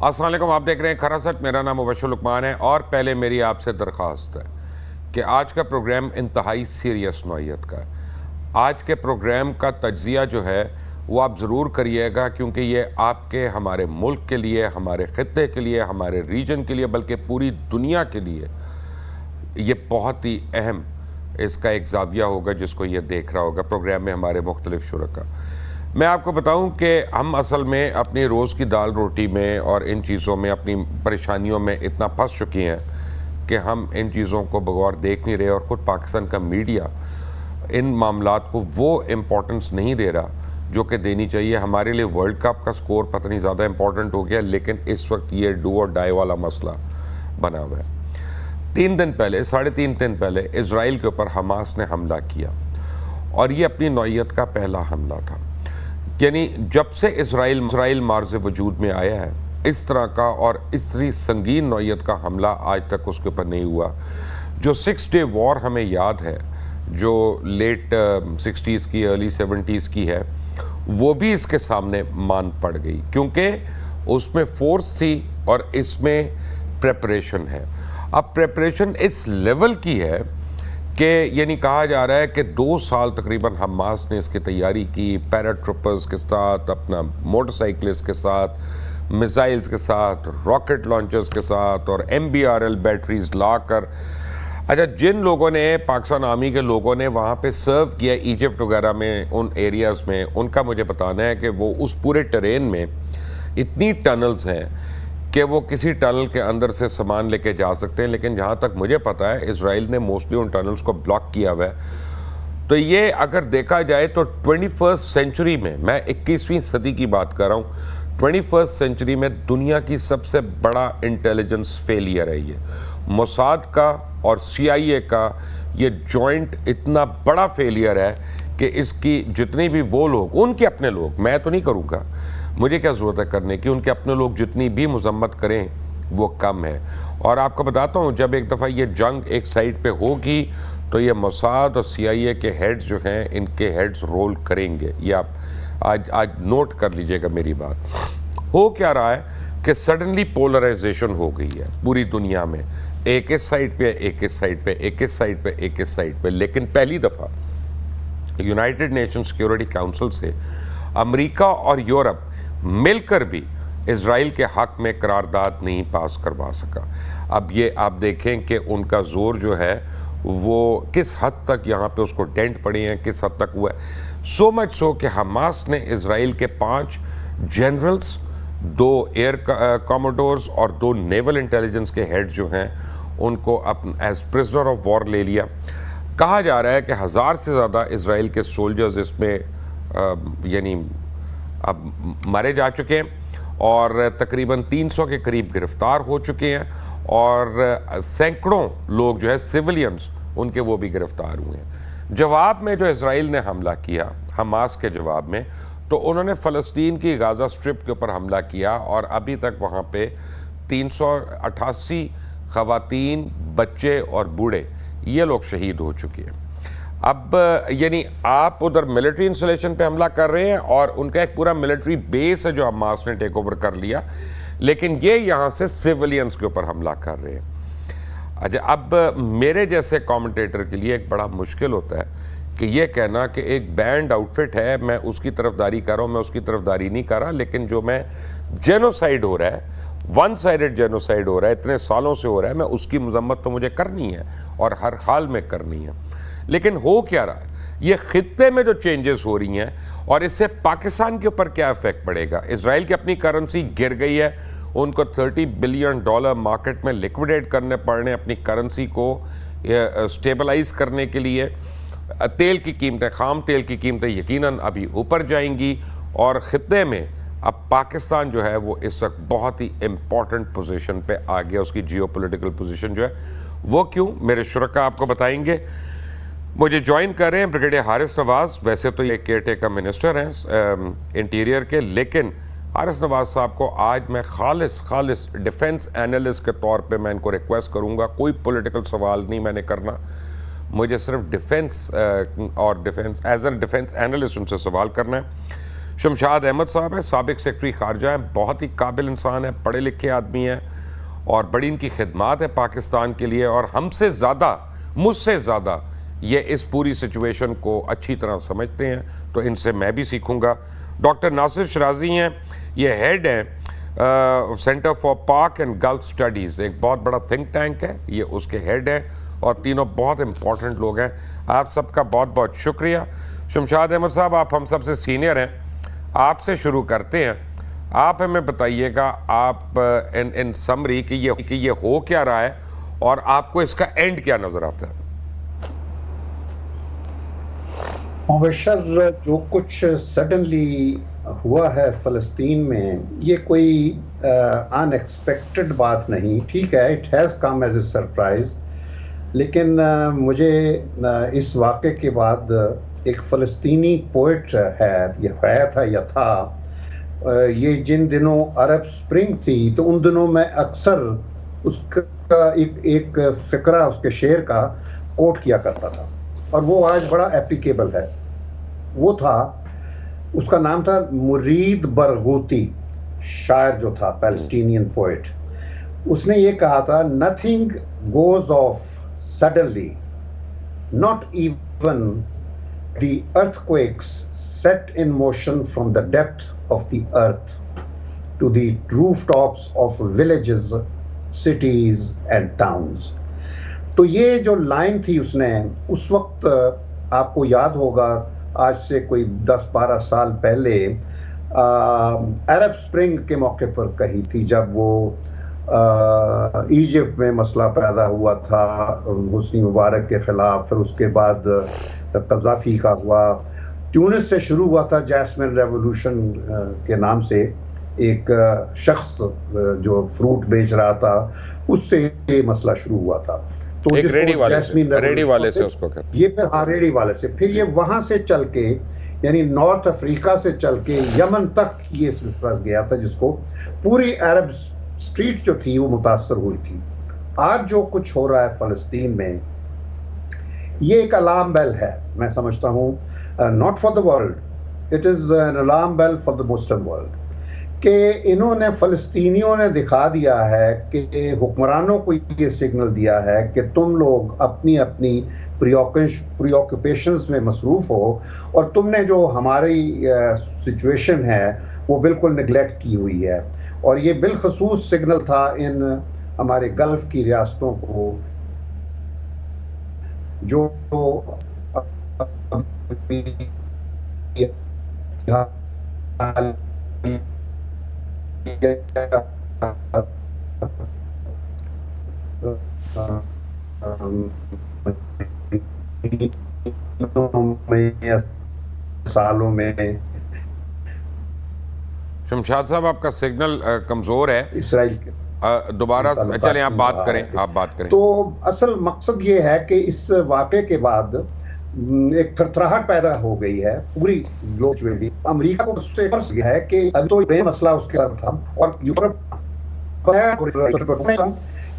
السلام علیکم، آپ دیکھ رہے ہیں کھرا سچ۔ میرا نام مبشر لقمان ہے اور پہلے میری آپ سے درخواست ہے کہ آج کا پروگرام انتہائی سیریس نوعیت کا ہے۔ آج کے پروگرام کا تجزیہ جو ہے وہ آپ ضرور کریے گا، کیونکہ یہ آپ کے ہمارے ملک کے لیے، ہمارے خطے کے لیے، ہمارے ریجن کے لیے، بلکہ پوری دنیا کے لیے یہ بہت ہی اہم اس کا ایک زاویہ ہوگا جس کو یہ دیکھ رہا ہوگا پروگرام میں ہمارے مختلف شرکاء۔ میں آپ کو بتاؤں کہ ہم اصل میں اپنی روز کی دال روٹی میں اور ان چیزوں میں، اپنی پریشانیوں میں اتنا پھنس چکی ہیں کہ ہم ان چیزوں کو بغور دیکھ نہیں رہے، اور خود پاکستان کا میڈیا ان معاملات کو وہ امپورٹنس نہیں دے رہا جو کہ دینی چاہیے۔ ہمارے لیے ورلڈ کپ کا سکور پتہ نہیں زیادہ امپورٹنٹ ہو گیا، لیکن اس وقت یہ ڈو اور ڈائی والا مسئلہ بنا ہوا ہے۔ 3 دن پہلے، 3.5 دن پہلے اسرائیل کے اوپر حماس نے حملہ کیا، اور یہ اپنی نوعیت کا پہلا حملہ تھا۔ یعنی جب سے اسرائیل مارز وجود میں آیا ہے، اس طرح کا اور اتنی سنگین نوعیت کا حملہ آج تک اس کے اوپر نہیں ہوا۔ جو 6 ڈے وار ہمیں یاد ہے، جو لیٹ 60s کی، ارلی 70s کی ہے، وہ بھی اس کے سامنے مان پڑ گئی، کیونکہ اس میں فورس تھی اور اس میں پریپریشن ہے۔ اب پریپریشن اس لیول کی ہے کہ یعنی کہا جا رہا ہے کہ 2 سال تقریباً حماس نے اس کی تیاری کی، پیراٹروپرز کے ساتھ، اپنا موٹر سائیکلز کے ساتھ، میزائلز کے ساتھ، راکٹ لانچرز کے ساتھ، اور MBRL بیٹریز لا کر۔ اچھا، جن لوگوں نے، پاکستان آرمی کے لوگوں نے وہاں پہ سرو کیا ایجپٹ وغیرہ میں، ان ایریاز میں، ان کا مجھے بتانا ہے کہ وہ اس پورے ٹرین میں اتنی ٹنلز ہیں کہ وہ کسی ٹنل کے اندر سے سامان لے کے جا سکتے ہیں، لیکن جہاں تک مجھے پتہ ہے اسرائیل نے موسٹلی ان ٹنلز کو بلاک کیا ہوا ہے۔ تو یہ اگر دیکھا جائے تو 21 سینچری میں 21ویں صدی کی بات کر رہا ہوں، 21 سینچری میں دنیا کی سب سے بڑا انٹیلیجنس فیلئر ہے یہ۔ موساد کا اور CIA کا یہ جوائنٹ اتنا بڑا فیلئر ہے کہ اس کی جتنے بھی وہ لوگ، ان کے اپنے لوگ، میں تو نہیں کروں گا، مجھے کیا ضرورت ہے کرنے کی، ان کے اپنے لوگ جتنی بھی مذمت کریں وہ کم ہے۔ اور آپ کو بتاتا ہوں، جب ایک دفعہ یہ جنگ ایک سائڈ پہ ہوگی تو یہ موساد اور CIA کے ہیڈز جو ہیں، ان کے ہیڈز رول کریں گے۔ یہ آپ آج نوٹ کر لیجئے گا میری بات۔ ہو کیا رہا ہے کہ سڈنلی پولرائزیشن ہو گئی ہے پوری دنیا میں، ایک اس سائڈ پہ، ایک اس سائڈ پہ، ایک اس سائڈ پہ، ایک اس سائڈ پہ۔ لیکن پہلی دفعہ یونائٹڈ نیشن سیکیورٹی کاؤنسل سے امریکہ اور یورپ مل کر بھی اسرائیل کے حق میں قرارداد نہیں پاس کروا سکا۔ اب یہ آپ دیکھیں کہ ان کا زور جو ہے وہ کس حد تک یہاں پہ اس کو ڈینٹ پڑے ہیں، کس حد تک ہوا ہے۔ سو مچ سو کہ حماس نے اسرائیل کے 5 جنرلز، 2 ایئر کاموڈورز اور 2 نیول انٹیلیجنس کے ہیڈ جو ہیں، ان کو ایز پرزنر آف وار لے لیا۔ کہا جا رہا ہے کہ 1000 سے زیادہ اسرائیل کے سولجرز اس میں یعنی اب مارے جا چکے ہیں، اور تقریباً 300 کے قریب گرفتار ہو چکے ہیں، اور سینکڑوں لوگ جو ہے سیولینز ان کے وہ بھی گرفتار ہوئے ہیں۔ جواب میں جو اسرائیل نے حملہ کیا حماس کے جواب میں، تو انہوں نے فلسطین کی غازہ اسٹرپ کے اوپر حملہ کیا، اور ابھی تک وہاں پہ 388 خواتین، بچے اور بوڑھے یہ لوگ شہید ہو چکے ہیں۔ اب یعنی آپ ادھر ملٹری انسٹالیشن پہ حملہ کر رہے ہیں، اور ان کا ایک پورا ملٹری بیس ہے جو حماس نے ٹیک اوور کر لیا، لیکن یہ یہاں سے سیولینز کے اوپر حملہ کر رہے ہیں۔ اچھا، اب میرے جیسے کامنٹیٹر کے لیے ایک بڑا مشکل ہوتا ہے کہ یہ کہنا کہ ایک بینڈ آؤٹ فٹ ہے، میں اس کی طرفداری کر رہا ہوں، میں اس کی طرفداری نہیں کر رہا، لیکن جو میں جینوسائیڈ ہو رہا ہے، ون سائیڈڈ جینوسائیڈ ہو رہا ہے، اتنے سالوں سے ہو رہا ہے، میں اس کی مذمت تو مجھے کرنی ہے اور ہر حال میں کرنی ہے۔ لیکن ہو کیا رہا ہے، یہ خطے میں جو چینجز ہو رہی ہیں، اور اس سے پاکستان کے اوپر کیا ایفیکٹ پڑے گا۔ اسرائیل کی اپنی کرنسی گر گئی ہے، ان کو $30 بلین مارکیٹ میں لیکویڈیٹ کرنے پڑنے اپنی کرنسی کو سٹیبلائز کرنے کے لیے۔ تیل کی قیمتیں، خام تیل کی قیمتیں یقیناً ابھی اوپر جائیں گی، اور خطے میں اب پاکستان جو ہے وہ اس وقت بہت ہی امپورٹنٹ پوزیشن پہ آ گیا۔ اس کی جیو پولیٹیکل پوزیشن جو ہے وہ کیوں، میرے شرکاء آپ کو بتائیں گے۔ مجھے جوائن کر رہے ہیں بریگیڈیئر حارث نواز، ویسے تو یہ کیئر ٹیکر منسٹر ہیں انٹیریئر کے، لیکن حارث نواز صاحب کو آج میں خالص ڈیفنس اینالسٹ کے طور پہ میں ان کو ریکویسٹ کروں گا، کوئی پولیٹیکل سوال نہیں میں نے کرنا، مجھے صرف ڈیفنس اور defence as a defence analyst ان سے سوال کرنا ہے۔ شمشاد احمد صاحب ہیں, سابق سیکرٹری خارجہ ہیں, بہت ہی قابل انسان ہیں, پڑھے لکھے آدمی ہیں اور بڑی ان کی خدمات ہے پاکستان کے لیے, اور ہم سے زیادہ, مجھ سے زیادہ یہ اس پوری سچویشن کو اچھی طرح سمجھتے ہیں, تو ان سے میں بھی سیکھوں گا. ڈاکٹر ناصر شرازی ہیں, یہ ہیڈ ہیں سینٹر فار پاک اینڈ گلف اسٹڈیز, ایک بہت بڑا تھنک ٹینک ہے, یہ اس کے ہیڈ ہیں, اور تینوں بہت امپورٹنٹ لوگ ہیں. آپ سب کا بہت بہت شکریہ. شمشاد احمد صاحب, آپ ہم سب سے سینئر ہیں, آپ سے شروع کرتے ہیں. آپ ہمیں بتائیے گا, آپ ان سمری کہ یہ ہو کیا رہا ہے اور آپ کو اس کا اینڈ کیا نظر آتا ہے؟ مبشر, جو کچھ سڈنلی ہوا ہے فلسطین میں, یہ کوئی ان ایکسپیکٹڈ بات نہیں. ٹھیک ہے, it has come as a surprise, لیکن مجھے اس واقعے کے بعد ایک فلسطینی پوئٹ ہے, یہ تھا یا تھا, یہ جن دنوں عرب سپرنگ تھی تو ان دنوں میں اکثر اس کا ایک فقرہ اس کے شعر کا کوٹ کیا کرتا تھا, اور وہ آج بڑا ایپلیکیبل ہے. وہ تھا, اس کا نام تھا مرید برغوثی, شاعر جو تھا, پیلسٹینین پوئٹ. اس نے یہ کہا تھا, nothing goes off suddenly, not even the earth quacks set in motion from the depth of the earth to the rooftops of villages, cities and towns. تو یہ جو لائن تھی اس نے اس وقت, آپ کو یاد ہوگا آج سے کوئی 10-12 سال پہلے عرب سپرنگ کے موقع پر کہی تھی, جب وہ ایجپٹ میں مسئلہ پیدا ہوا تھا حسنی مبارک کے خلاف, پھر اس کے بعد قذافی کا ہوا. ٹیونس سے شروع ہوا تھا, جیسمن ریولوشن کے نام سے, ایک شخص جو فروٹ بیچ رہا تھا, اس سے یہ مسئلہ شروع ہوا تھا. تو ایک ریڈی والے سے اس کو کہتے ہیں, یہ پھر ریڈی والے سے, پھر یہ وہاں سے چل کے, یعنی نارتھ افریقہ سے چل کے یمن تک یہ سلسلہ گیا تھا, جس کو پوری عرب اسٹریٹ جو تھی وہ متاثر ہوئی تھی. آج جو کچھ ہو رہا ہے فلسطین میں, یہ ایک الارم بیل ہے, میں سمجھتا ہوں, not for the world, it is an alarm bell for the Muslim world, کہ انہوں نے, فلسطینیوں نے دکھا دیا ہے کہ حکمرانوں کو یہ سگنل دیا ہے کہ تم لوگ اپنی اپنی پریوکیپیشنز میں مصروف ہو, اور تم نے جو ہماری سچویشن ہے وہ بالکل نگلیکٹ کی ہوئی ہے. اور یہ بالخصوص سگنل تھا ان ہمارے گلف کی ریاستوں کو, جو سالوں میں. شمشاد صاحب, آپ کا سگنل کمزور ہے, اسرائیل کے دوبارہ چلیں آپ بات کریں. تو اصل مقصد یہ ہے کہ اس واقعے کے بعد ایک تھرتھراہٹ پیدا ہو گئی ہے پوری گلوب میں. امریکہ کو اس سے فرض ہے کہ ابھی تو یہ مسئلہ اس کے ساتھ تھا, اور یورپ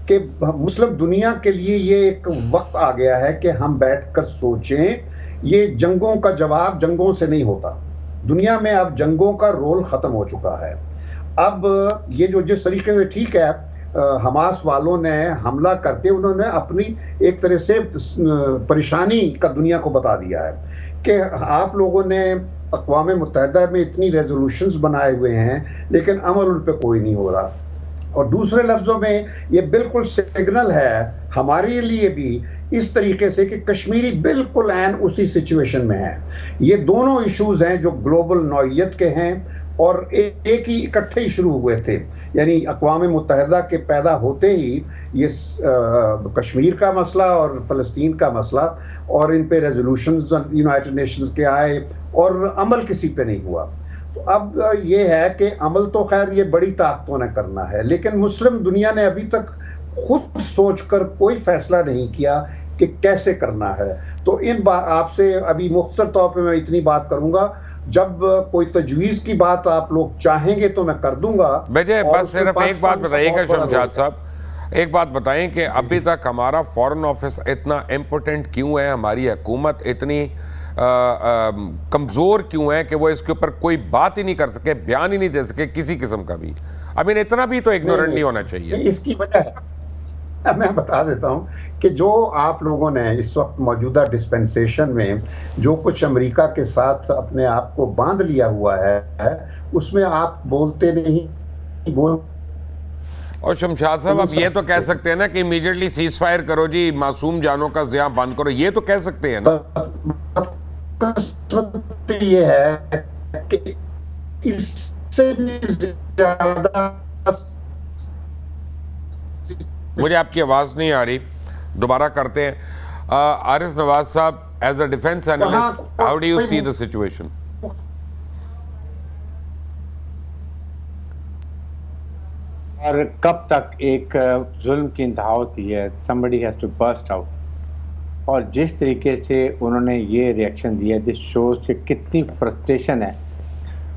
کہ مسلم دنیا کے لیے یہ ایک وقت آ گیا ہے کہ ہم بیٹھ کر سوچیں. یہ جنگوں کا جواب جنگوں سے نہیں ہوتا. دنیا میں اب جنگوں کا رول ختم ہو چکا ہے. اب یہ جو جس طریقے سے, ٹھیک ہے, حماس والوں نے حملہ کر کے انہوں نے اپنی ایک طرح سے پریشانی کا دنیا کو بتا دیا ہے کہ آپ لوگوں نے اقوام متحدہ میں اتنی ریزولوشنز بنائے ہوئے ہیں, لیکن عمل ان پہ کوئی نہیں ہو رہا. اور دوسرے لفظوں میں یہ بالکل سگنل ہے ہمارے لیے بھی اس طریقے سے کہ کشمیری بالکل عین اسی سچویشن میں ہے. یہ دونوں ایشوز ہیں جو گلوبل نوعیت کے ہیں, اور ایک ہی اکٹھے ہی شروع ہوئے تھے. یعنی اقوام متحدہ کے پیدا ہوتے ہی یہ کشمیر کا مسئلہ اور فلسطین کا مسئلہ, اور ان پہ ریزولوشنز یونائٹڈ نیشنز کے آئے, اور عمل کسی پہ نہیں ہوا. تو اب یہ ہے کہ عمل تو خیر یہ بڑی طاقتوں نے کرنا ہے, لیکن مسلم دنیا نے ابھی تک خود سوچ کر کوئی فیصلہ نہیں کیا کہ کیسے کرنا ہے. تو آپ سے ابھی مختصر طور پہ میں اتنی بات کروں گا, جب کوئی تجویز کی بات آپ لوگ چاہیں گے تو میں کر دوں گا. مجھے بس صرف ایک بات بتائیے گا شمشاد صاحب, ایک بات بتائیں کہ ابھی تک ہمارا فورن آفس اتنا امپورٹنٹ کیوں ہے, ہماری حکومت اتنی کمزور کیوں ہیں کہ وہ اس کے اوپر کوئی بات ہی نہیں کر سکے, بیان ہی نہیں دے سکے کسی قسم کا بھی. اب اتنا بھی تو اگنورنٹ نہیں ہونا چاہیے. اس کی وجہ ہے, میں بتا دیتا ہوں کہ جو آپ لوگوں نے اس وقت موجودہ ڈسپنسیشن میں جو کچھ امریکہ کے ساتھ اپنے آپ کو باندھ لیا ہوا ہے, اس میں آپ بولتے نہیں اور شمشاد صاحب آپ یہ تو کہہ سکتے ہیں نا کہ امیڈیٹلی سیز فائر کرو جی, معصوم جانوں کا ضیاع بند کرو, یہ تو کہہ سکتے ہیں نا. یہ ہے کہ اس سے بھی زیادہ مجھے آپ کی آواز نہیں آ رہی, دوبارہ کرتے ہیں. عارف نواز صاحب, as a defence analyst, how do you see the situation? اور کب تک ایک ظلم کی انتہا ہوتی ہے, somebody has to burst out. اور جس طریقے سے انہوں نے یہ ریئیکشن دیا, دس شوز کہ کتنی فرسٹریشن ہے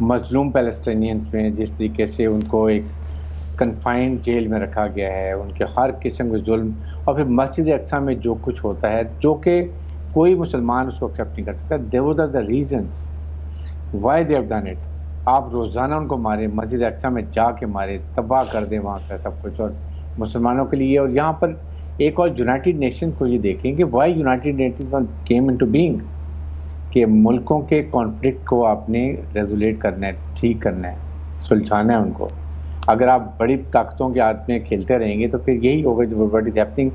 مظلوم پیلسٹینینز میں, جس طریقے سے ان کو ایک کنفائنڈ جیل میں رکھا گیا ہے, ان کے ہر قسم کے ظلم, اور پھر مسجد اقصیٰ میں جو کچھ ہوتا ہے جو کہ کوئی مسلمان اس کو ایکسیپٹ نہیں کر سکتا. those are the reasons why they have done it. آپ روزانہ ان کو مارے, مسجد اقصیٰ میں جا کے مارے, تباہ کر دیں وہاں کا سب کچھ, اور مسلمانوں کے لیے. اور یہاں پر ایک اور یونائٹڈ نیشن کو یہ دیکھیں کہ why United Nation came into being, کہ ملکوں کے کانفلکٹ کو آپ نے ریزولیٹ کرنا ہے, ٹھیک کرنا ہے, سلجھانا ہے ان کو. اگر آپ بڑی طاقتوں کے ہاتھ میں کھیلتے رہیں گے تو پھر یہی ہوگا جو واٹ از ہیپننگ.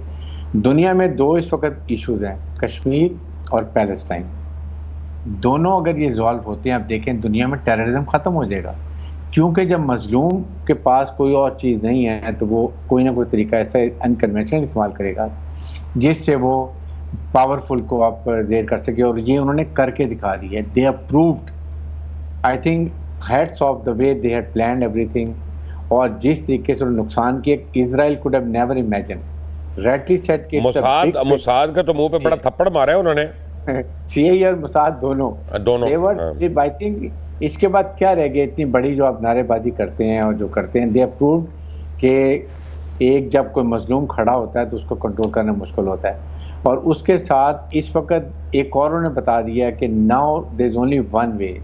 دنیا میں دو اس وقت ایشوز ہیں, کشمیر اور پیلسٹائن. دونوں اگر یہ ریزالو ہوتے ہیں, آپ دیکھیں دنیا میں ٹیررزم ختم ہو جائے گا, کیونکہ جب مظلوم کے پاس کوئی اور چیز نہیں ہے تو وہ کوئی نہ کوئی طریقہ ایسا انکنونشنل استعمال کرے گا جس سے وہ پاورفل کو آپ دیر کر سکے. اور یہ انہوں نے کر کے دکھا دی ہے. They have proved, I think hats off the way they had planned everything. اور جس طریقے سے نقصان کیا, Israel could have never imagined. Rightly said کہ موساد کا تو منہ پہ بڑا تھپڑ مارا ہے انہوں نے, سی آئی اور موساد دونوں. آئی تھنک اس کے بعد کیا رہ گیا, اتنی بڑی جو آپ نعرے بازی کرتے ہیں اور جو کرتے ہیں. دے ہیو پرووڈ کہ ایک جب کوئی مظلوم کھڑا ہوتا ہے تو اس کو کنٹرول کرنا مشکل ہوتا ہے. اور اس کے ساتھ اس وقت ایک اور انہوں نے بتا دیا کہ now there is only one way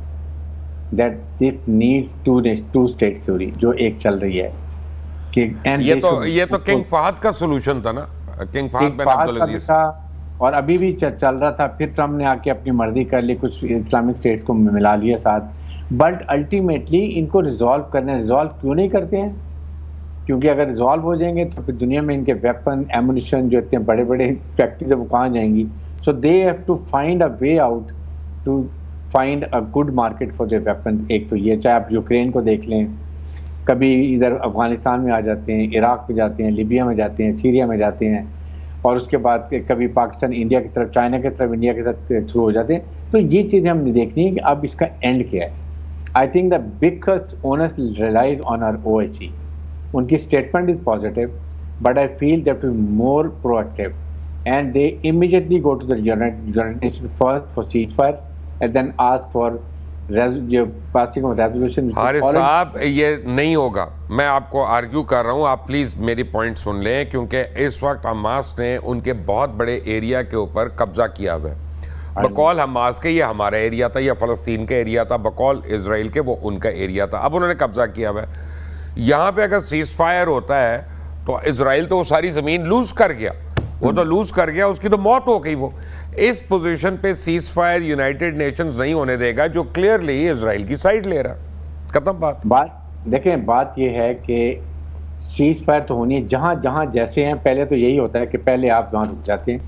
that it needs two state theory, جو ایک چل رہی ہے. کہ یہ تو کنگ فہد کا سولوشن تھا نا, کنگ فہد بن عبدالعزیز, اور ابھی بھی چل رہا تھا. پھر ٹرمپ نے آ کے اپنی مرضی کر لی, کچھ اسلامک اسٹیٹس کو ملا لیا ساتھ. بٹ الٹیمیٹلی ان کو ریزالو کرنا, ریزالو کیوں نہیں کرتے ہیں؟ کیونکہ اگر ریزالو ہو جائیں گے تو پھر دنیا میں ان کے ویپن ایمونیشن جو اتنے بڑے بڑے فیکٹریز ہیں وہ کہاں جائیں گی. So they have to find a way out to find a good market for their weapon. ایک تو یہ, چاہے آپ یوکرین کو دیکھ لیں, کبھی ادھر افغانستان میں آ جاتے ہیں, عراق میں جاتے ہیں, لیبیا میں جاتے ہیں, سیریا میں جاتے ہیں, اور اس کے بعد کبھی پاکستان انڈیا کی طرف, چائنا کی طرف, انڈیا کے ساتھ تھرو ہو جاتے ہیں. تو یہ چیزیں ہم نے دیکھنی ہے کہ اب اس کا اینڈ کیا ہے. I think the biggest owners realize on our OIC. ان کی statement is positive, but I feel that to be more proactive, and they immediately go to the United Nation first for ceasefire and then ask for passing of resolution. Haris صاحب یہ نہیں ہوگا, میں آپ کو argue کر رہا ہوں, آپ پلیز میری پوائنٹ سن لیں, کیونکہ اس وقت حماس نے ان کے بہت بڑے ایریا کے اوپر قبضہ کیا ہوا ہے. بقول حماس کے یہ ہمارا ایریا تھا, یا فلسطین کا ایریا تھا, بقول اسرائیل کے وہ ان کا ایریا تھا. اب انہوں نے قبضہ کیا ہوا ہے. یہاں پہ اگر سیز فائر ہوتا ہے تو اسرائیل تو وہ ساری زمین لوز کر گیا, وہ تو لوز کر گیا, اس کی تو موت ہو گئی. وہ اس پوزیشن پہ سیز فائر یونائٹڈ نیشنز نہیں ہونے دے گا, جو کلیئرلی اسرائیل کی سائڈ لے رہا. ختم بات. دیکھیں بات یہ ہے کہ سیز فائر تو ہونی ہے جہاں جہاں جیسے ہیں. پہلے تو یہی ہوتا ہے کہ پہلے آپ وہاں رک جاتے ہیں,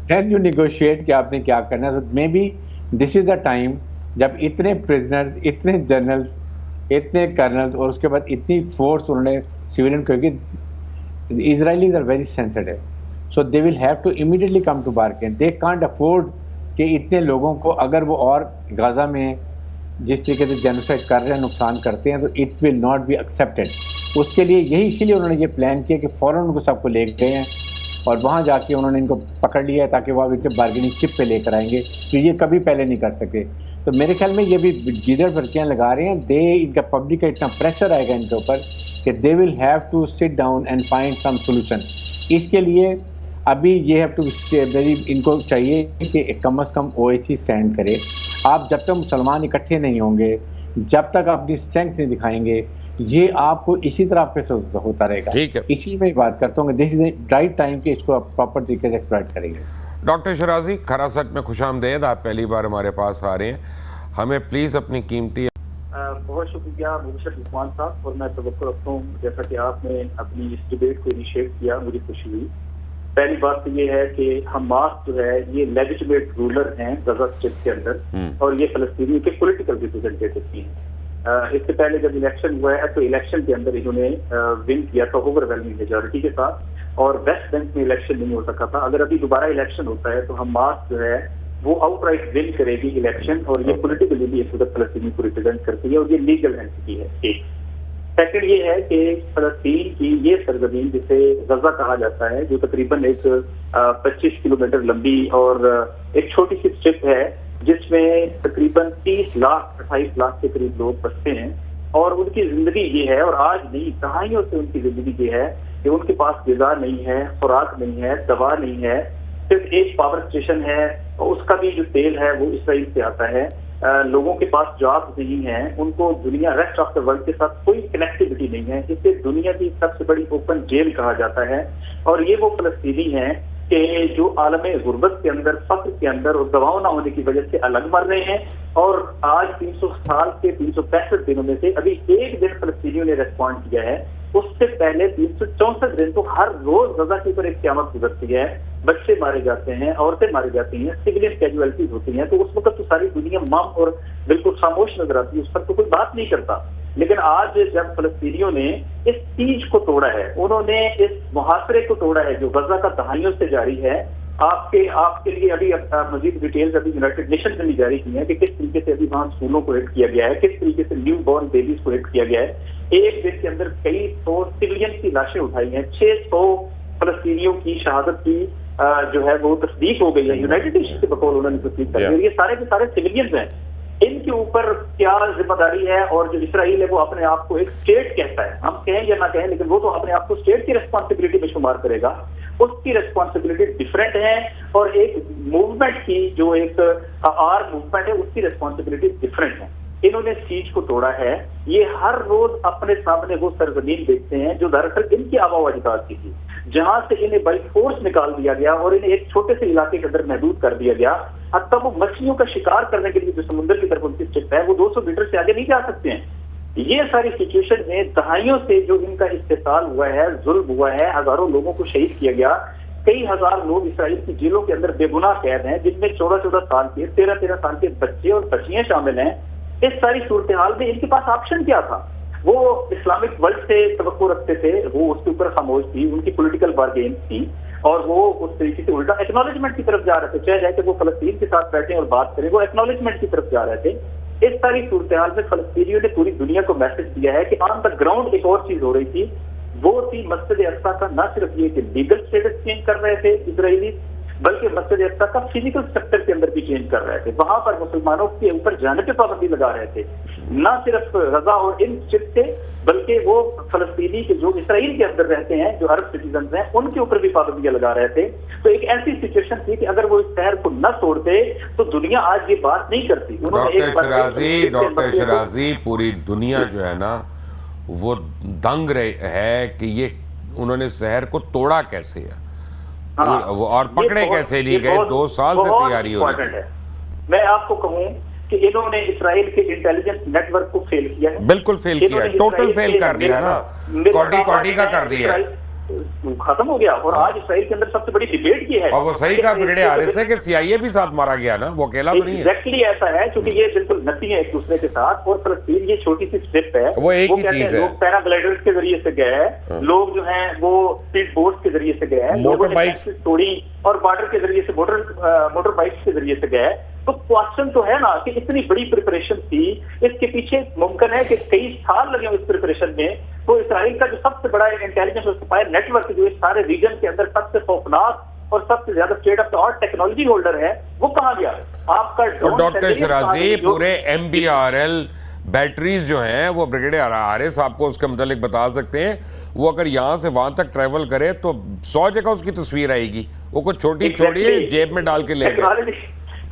دین یو نیگوشیٹ کہ آپ نے کیا کرنا ہے. May be this is the time جب اتنے پرزنرز, اتنے جنرلز, اتنے کرنلز, اور اس کے بعد اتنی فورس انہوں نے سویلین, کیونکہ Israelis are very sensitive. So they will have to immediately come to bargain. They can't afford کہ اتنے لوگوں کو اگر وہ اور غزہ میں جس طریقے سے جینوسائڈ کر رہے ہیں, نقصان کرتے ہیں, تو it will not be accepted. اس کے لیے یہی اسی لیے انہوں نے یہ پلان کیا کہ فوراً ان کو سب کو لے گئے ہیں, اور وہاں جا کے انہوں نے ان کو پکڑ لیا ہے تاکہ وہ اب ایک بارگیننگ چپ پہ لے کر آئیں گے, جو یہ کبھی پہلے نہیں کر سکے. تو میرے خیال میں یہ بھی گیدڑ بھرکیاں لگا رہے ہیں. ان کا پبلک کا اتنا پریشر آئے گا ان کے اوپر کہ they will have to sit down and find some solution. اس کے لیے ابھی یہ ہیو ٹو ویری، ان کو چاہیے کہ کم از کم OIC اسٹینڈ کرے. آپ جب تک مسلمان اکٹھے نہیں ہوں گے، جب تک اپنی اسٹرینتھ نہیں دکھائیں گے، یہ آپ کو اسی طرح پہ ہوتا رہے گا. ٹھیک ہے، اسی میں بات کرتا ہوں کہ دس از اے رائٹ ٹائم کہ اس کو پراپر طریقے سے ایکسپلائٹ کریں گے. ڈاکٹر شرازی کھرا سچ میں خوش آمدید، آپ پہلی بار ہمارے پاس آ رہے ہیں. ہمیں پلیز اپنی قیمتی بہت شکریہ مبشر لقمان صاحب، اور میں توقع رکھتا ہوں جیسا کہ آپ نے اپنی اس ڈبیٹ کو انیشیٹ کیا مجھے خوشی ہوئی. پہلی بات تو یہ ہے کہ حماس جو ہے یہ لیجٹمیٹ رولر ہیں غزہ اسٹرپ کے اندر، اور یہ فلسطینیوں کے پولیٹیکل ریپرزینٹیٹو بھی ہیں. اس سے پہلے جب الیکشن ہوا ہے تو الیکشن کے اندر انہوں نے ون کیا تھا اوور ویلمنگ میجورٹی کے ساتھ، اور ویسٹ بینک میں الیکشن نہیں ہو سکا تھا. اگر ابھی دوبارہ الیکشن ہوتا ہے تو حماس جو ہے وہ آؤٹ رائٹ ون کرے گی الیکشن، اور یہ پولیٹیکلی بھی اس وقت فلسطین کو ریپرزینٹ کرتی ہے، اور یہ لیگل اینٹی ہے. ایک سیکنڈ یہ ہے کہ فلسطین کی یہ سرزمین جسے غزہ کہا جاتا ہے، جو تقریباً ایک 25 کلومیٹر لمبی اور ایک چھوٹی سی اسٹرپ ہے جس میں تقریباً 28 لاکھ کے قریب لوگ بستے ہیں، اور ان کی زندگی یہ ہے، اور آج نہیں دہائیوں سے ان کی زندگی یہ ہے کہ ان کے پاس غذا نہیں ہے، خوراک نہیں ہے، دوا نہیں ہے، صرف ایک پاور اسٹیشن ہے، اور اس کا بھی جو تیل ہے وہ اسرائیل سے آتا ہے. لوگوں کے پاس جاب نہیں ہے، ان کو دنیا ریسٹ آف دا ورلڈ کے ساتھ کوئی کنیکٹیوٹی نہیں ہے. اسے دنیا کی سب سے بڑی اوپن جیل کہا جاتا ہے. اور یہ وہ فلسطینی ہیں کہ جو عالم غربت کے اندر، فقر کے اندر اور دواؤں نہ ہونے کی وجہ سے الگ مر رہے ہیں. اور آج 300 سال کے 365 دنوں میں سے ابھی ایک دن فلسطینیوں نے ریسپونڈ کیا ہے. اس سے پہلے 364 دن تو ہر روز غزہ کے اوپر ایک قیامت گزرتی ہے. بچے مارے جاتے ہیں، عورتیں ماری جاتی ہیں، سویلین کیجویلٹیز ہوتی ہیں. تو اس وقت تو ساری دنیا مم اور بالکل خاموش نظر آتی ہے، اس پر تو کوئی بات نہیں کرتا. لیکن آج جب فلسطینیوں نے اس سیج کو توڑا ہے، انہوں نے اس محاصرے کو توڑا ہے جو غزہ کا دہائیوں سے جاری ہے. آپ کے لیے ابھی مزید ڈیٹیلز ابھی یونائٹڈ نیشنز نے بھی جاری کی ہیں کہ کس طریقے سے ابھی وہاں اسکولوں کو ہٹ کیا گیا ہے، کس طریقے سے نیو بورن بیبیز کو ہٹ کیا گیا ہے. ایک دن کے اندر کئی سو سویلین کی لاشیں اٹھائی ہیں. 600 فلسطینیوں کی شہادت کی جو ہے وہ تصدیق ہو گئی ہے یونائٹڈ نیشن کے بقول، انہوں نے تصدیق کر دی. یہ سارے کے سارے سویلینز ہیں. ان کے اوپر کیا ذمہ داری ہے؟ اور جو اسرائیل ہے وہ اپنے آپ کو ایک اسٹیٹ کہتا ہے، ہم کہیں یا نہ کہیں، لیکن وہ تو اپنے آپ کو اسٹیٹ کی ریسپانسبلٹی میں شمار کرے گا. اس کی ریسپانسبلٹی ڈفرینٹ ہے، اور ایک موومنٹ کی جو ایک موومنٹ ہے اس کی ریسپانسبلٹی ڈفرینٹ ہے. انہوں نے سیج کو توڑا ہے. یہ ہر روز اپنے سامنے وہ سرزمین دیکھتے ہیں جو دراصل ان کی آبا و اجداد کی تھی، جہاں سے انہیں بائی فورس نکال دیا گیا اور انہیں ایک چھوٹے سے علاقے کے اندر محدود کر دیا گیا. حتیٰ وہ مچھلیوں کا شکار کرنے کے لیے جو سمندر کی طرف ان کی اسٹرپ ہے وہ 200 میٹر سے آگے نہیں جا سکتے ہیں. یہ ساری سچویشن میں دہائیوں سے جو ان کا استحصال ہوا ہے، ظلم ہوا ہے، ہزاروں لوگوں کو شہید کیا گیا. کئی ہزار لوگ اسرائیل کی جیلوں کے اندر بے گناہ قید ہیں، جن میں 14 سال کے 13 سال کے بچے اور بچیاں شامل ہیں. اس ساری صورتحال میں ان کے پاس آپشن کیا تھا؟ وہ اسلامک ورلڈ سے توقع رکھتے تھے، وہ اس کے اوپر خاموش تھی، ان کی پولیٹیکل بارگین تھی، اور وہ اس طریقے سے الٹا ایکنالجمنٹ کی طرف جا رہے تھے. چاہے کہ وہ فلسطین کے ساتھ بیٹھیں اور بات کریں، وہ ایکنالجمنٹ کی طرف جا رہے تھے. اس ساری صورتحال میں فلسطینیوں نے پوری دنیا کو میسج دیا ہے کہ آن دا گراؤنڈ ایک اور چیز ہو رہی تھی، وہ تھی مسجد اقصیٰ کا نہ صرف یہ کہ لیگل اسٹیٹس چینج کر رہے تھے اسرائیلی، بلکہ مسجد اقصیٰ کا فزیکل اسٹرکچر کے اندر بھی چینج کر رہے تھے. وہاں پر مسلمانوں کے اوپر جانے پہ پابندی لگا رہے تھے، نہ صرف غزہ اور ان اسٹرپ سے، بلکہ وہ فلسطینی کے جو اسرائیل کے اندر رہتے ہیں، جو عرب سٹیزنز ہیں، ان کے اوپر بھی پابندیاں لگا رہے تھے. تو ایک ایسی سچویشن تھی کہ اگر وہ اس شہر کو نہ توڑتے تو دنیا آج یہ بات نہیں کرتی. ڈاکٹر شرازی پوری دنیا جو ہے نا وہ دنگ ہے کہ یہ انہوں نے شہر کو توڑا کیسے ہے اور پکڑے کیسے نہیں گئے. 2 سال سے تیاری ہو رہی ہے. میں آپ کو کہوں کہ انہوں نے اسرائیل کے انٹیلیجنس نیٹ ورک کو فیل کیا ہے. بالکل فیل کیا ہے، ٹوٹل فیل کر دیا نا، کوٹی کا کر دیا، ختم ہو گیا. اور آج اسرائیل کے اندر سب سے بڑی ڈیبیٹ یہ ہے، اور وہ صحیح کہا بگڑے آرس ہے کہ CIA بھی ساتھ مارا گیا نا، وہ اکیلا تو نہیں ہے. ایگزیکٹلی ایسا ہے، کیونکہ یہ بالکل نتی ہے ایک دوسرے کے ساتھ. اور فلسطین یہ چھوٹی سی اسٹرپ ہے، وہ ایک ہی چیز ہے. لوگ پیرا گلائڈرز کے ذریعے سے گئے ہیں، لوگ جو ہیں وہ اسپیڈ بوٹس کے ذریعے سے گئے ہیں، موٹر بائکس توڑی، اور بارڈر کے ذریعے سے موٹر بائکس کے ذریعے سے گئے. تو کوشچن تو ہے نا کہ اتنی بڑی پریپریشن تھی، اس کے پیچھے ممکن ہے کہ کئی سال لگے اس پریپریشن میں. تو اسرائیل کا جو سب سے بڑا انٹیلیجنس اور سپائی نیٹ ورک جو اس سارے ریجن کے اندر سب سے خوفناک اور سب سے زیادہ state of the art technology holder ہے، وہ کہاں گیا؟ آپ کا ڈاکٹر شرازی پورے MBRL بیٹریز جو ہیں وہ بریگیڈیئر آرس آپ کو اس کے متعلق بتا سکتے ہیں. وہ اگر یہاں سے وہاں تک ٹریول کرے تو 100 جگہ اس کی تصویر آئے گی. وہ کچھ چھوٹی چھوڑی جیب میں ڈال کے لے گئے.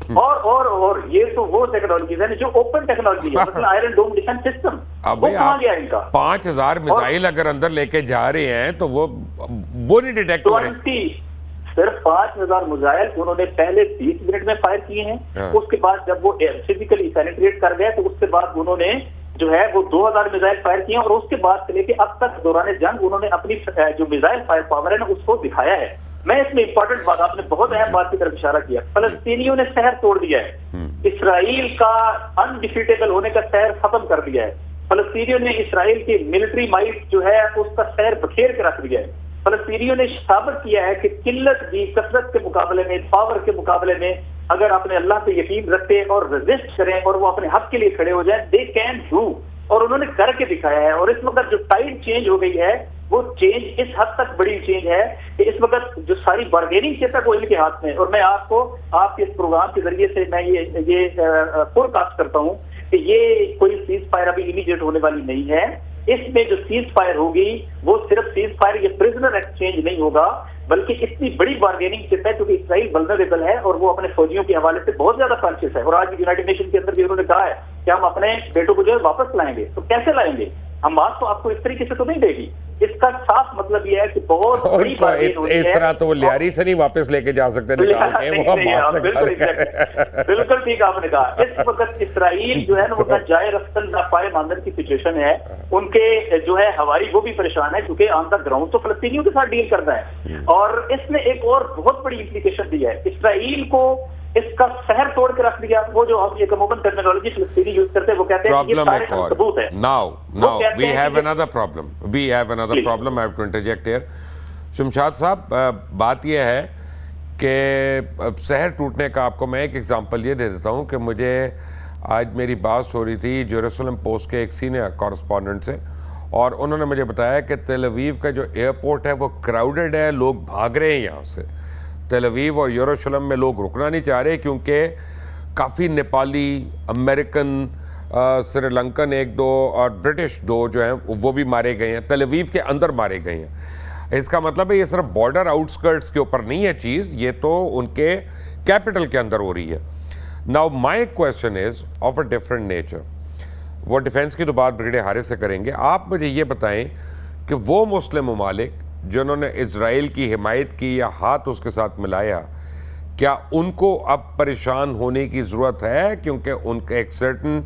اور یہ تو وہ ٹیکنالوجیز ہیں جو اوپن ٹیکنالوجی ہے, مثلا آئرن ڈوم ڈیفنس سسٹم, وہ کہاں گیا ان کا؟ 5000 میزائل اگر اندر لے کے جا رہے ہیں تو وہ نہیں ڈیٹیکٹ ہو رہے. صرف 5000 میزائل انہوں نے پہلے 20 منٹ میں فائر کیے ہیں. اس کے بعد جب وہ فزیکلی سینیٹریٹ کر گئے تو اس کے بعد انہوں نے جو ہے وہ 2000 میزائل فائر کیے ہیں, اور اس کے بعد سے لے کے اب تک دوران جنگ انہوں نے اپنی جو میزائل فائر پاور ہے نا اس کو دکھایا ہے. میں اس میں امپورٹنٹ بات, آپ نے بہت اہم بات کی طرف اشارہ کیا, فلسطینیوں نے شہر توڑ دیا ہے, اسرائیل کا انڈیفیٹیبل ہونے کا شہر ختم کر دیا ہے. فلسطینیوں نے اسرائیل کی ملٹری مائٹ جو ہے اس کا شہر بکھیر کے رکھ دیا ہے. فلسطینیوں نے ثابت کیا ہے کہ قلت بھی کثرت کے مقابلے میں, پاور کے مقابلے میں, اگر اپنے اللہ پہ یقین رکھتے اور ریزسٹ کریں اور وہ اپنے حق کے لیے کھڑے ہو جائیں, دے کین ڈو, اور انہوں نے کر کے دکھایا ہے. اور اس وقت جو ٹائم چینج ہو گئی ہے وہ چینج اس حد تک بڑی چینج ہے کہ اس وقت جو ساری بارگیننگ چیتا وہ ان کے ہاتھ میں. اور میں آپ کو آپ کے اس پروگرام کے ذریعے سے میں یہ فور کاسٹ کرتا ہوں کہ یہ کوئی سیز فائر ابھی امیڈیٹ ہونے والی نہیں ہے. اس میں جو سیز فائر ہوگی وہ صرف سیز فائر یا پرزنر ایکسچینج نہیں ہوگا, بلکہ اتنی بڑی بارگیننگ چیتا ہے کیونکہ اسرائیل ولنریبل ہے اور وہ اپنے فوجیوں کے حوالے سے بہت زیادہ کانشیس ہے. اور آج یونائٹڈ نیشن کے اندر بھی انہوں نے کہا ہے کہ ہم اپنے بیٹوں کو جو ہے واپس لائیں گے. تو کیسے لائیں گے؟ حماس تو آپ کو اس طریقے سے تو نہیں دے گی. اس کا صاف مطلب یہ ہے کہ بہت بڑی بارگین ہوئی ہے. اس طرح تو وہ لیاری سے نہیں واپس لے کے جا سکتے نکال کے, وہ بالکل ٹھیک آپ نے کہا. اس وقت اسرائیل جو ہے نا وہ جائے رفتن ناپائے ماندن کی سچویشن ہے. ان کے جو ہے ہواری وہ بھی پریشان ہے کیونکہ آن دا گراؤنڈ تو فلسطینیوں کے ساتھ ڈیل کرتا ہے. اور اس نے ایک اور بہت بڑی امپلیکیشن دی ہے. اسرائیل کو اس کا شہر توڑ کے رکھ دیا. وہ جو ہم یہ عموماً ٹرمینالوجی فلسطینی یوز کرتے ہیں وہ کہتے ہیں یہ سارے ثبوت ہے. Now we have another problem. We have another problem. I have to interject here. Shamshad صاحب, بات یہ ہے کہ شہر ٹوٹنے کا آپ کو میں ایک ایگزامپل یہ دے دیتا ہوں کہ مجھے آج میری بات ہو رہی تھی جیروسلم پوسٹ کے ایک سینئر کورسپونڈنٹ سے, اور انہوں نے مجھے بتایا کہ تل اویو کا جو ایئرپورٹ ہے وہ کراؤڈڈ ہے, لوگ بھاگ رہے ہیں یہاں سے. تل اویو اور یروشلم میں لوگ رکنا نہیں چاہ رہے کیونکہ کافی نیپالی, امریکن, سری لنکن ایک دو اور برٹش 2 جو ہیں وہ بھی مارے گئے ہیں, تل اویو کے اندر مارے گئے ہیں. اس کا مطلب ہے یہ صرف بارڈر آؤٹسکرٹس کے اوپر نہیں ہے چیز, یہ تو ان کے کیپٹل کے اندر ہو رہی ہے. Now my question is of a different nature. وہ ڈیفینس کی تو بات بریگیڈیئر حارث سے کریں گے. آپ مجھے یہ بتائیں کہ وہ مسلم ممالک جنہوں نے اسرائیل کی حمایت کی یا ہاتھ اس کے ساتھ ملایا, کیا ان کو اب پریشان ہونے کی ضرورت ہے کیونکہ ان کے ایک سرٹن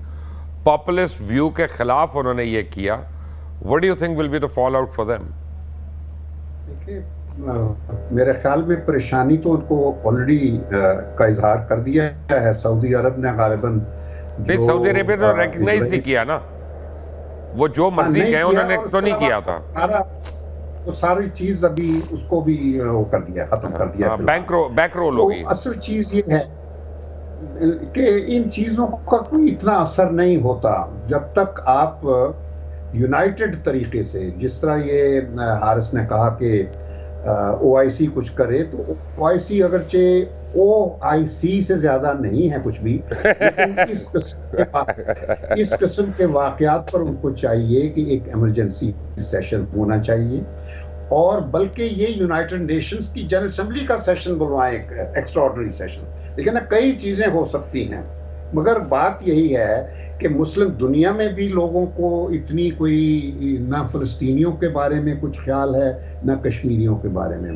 پاپولسٹ ویو کے خلاف انہوں نے یہ کیا؟ What do you think will be the fallout for them? دیکھیے, میرے خیال میں پریشانی تو ان کو آلریڈی کا اظہار کر دیا ہے سعودی عرب نے غالباً. سعودی عرب نے ریکگنائز نہیں کیا نا, وہ جو مرضی کہیں انہوں نے تو نہیں کیا تھا. تو ساری چیز ابھی اس کو بھی وہ کر دیا, ختم کر دیا, بیک رول ہوگی. اصل چیز یہ ہے کہ ان چیزوں کا کوئی اتنا اثر نہیں ہوتا جب تک آپ یونائٹڈ طریقے سے, جس طرح یہ حارث نے کہا کہ او آئی سی کچھ کرے, تو او آئی سی اگرچہ او آئی سی سے زیادہ نہیں ہے کچھ بھی, لیکن اس قسم کے واقعات پر ان کو چاہیے کہ ایک ایمرجنسی سیشن ہونا چاہیے, اور بلکہ یہ یونائٹڈ نیشنز کی جنرل اسمبلی کا سیشن بلوائیں, ایکسٹرا آرڈنری سیشن. لیکن کئی چیزیں ہو سکتی ہیں, مگر بات یہی ہے کہ مسلم دنیا میں بھی لوگوں کو اتنی کوئی نہ فلسطینیوں کے بارے میں کچھ خیال ہے نہ کشمیریوں کے بارے میں.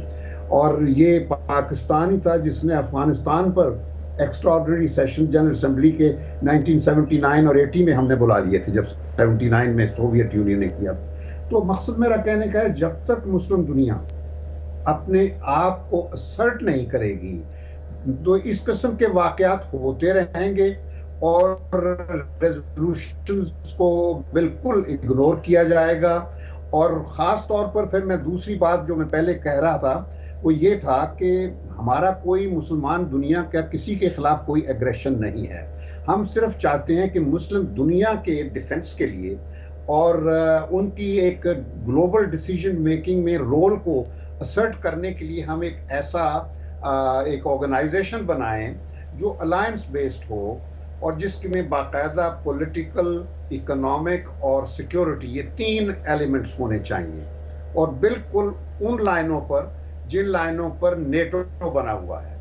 اور یہ پاکستان ہی تھا جس نے افغانستان پر extraordinary session general assembly کے 1979 اور 80 میں ہم نے بلا لیے تھے, جب 79 میں سوویت یونین نے کیا. تو مقصد میرا کہنے کا ہے جب تک مسلم دنیا اپنے آپ کو اسرٹ نہیں کرے گی تو اس قسم کے واقعات ہوتے رہیں گے اور ریزولوشنز کو بالکل اگنور کیا جائے گا. اور خاص طور پر پھر میں دوسری بات جو میں پہلے کہہ رہا تھا وہ یہ تھا کہ ہمارا کوئی مسلمان دنیا کا کسی کے خلاف کوئی ایگریشن نہیں ہے. ہم صرف چاہتے ہیں کہ مسلم دنیا کے ڈیفنس کے لیے اور ان کی ایک گلوبل ڈیسیجن میکنگ میں رول کو اسرٹ کرنے کے لیے ہم ایک ایسا ایک آرگنائزیشن بنائیں جو الائنس بیسڈ ہو اور جس میں باقاعدہ پولیٹیکل, اکنامک اور سیکیورٹی, یہ 3 ایلیمنٹس ہونے چاہیے, اور بالکل ان لائنوں پر جن لائنوں پر نیٹو بنا ہوا ہے،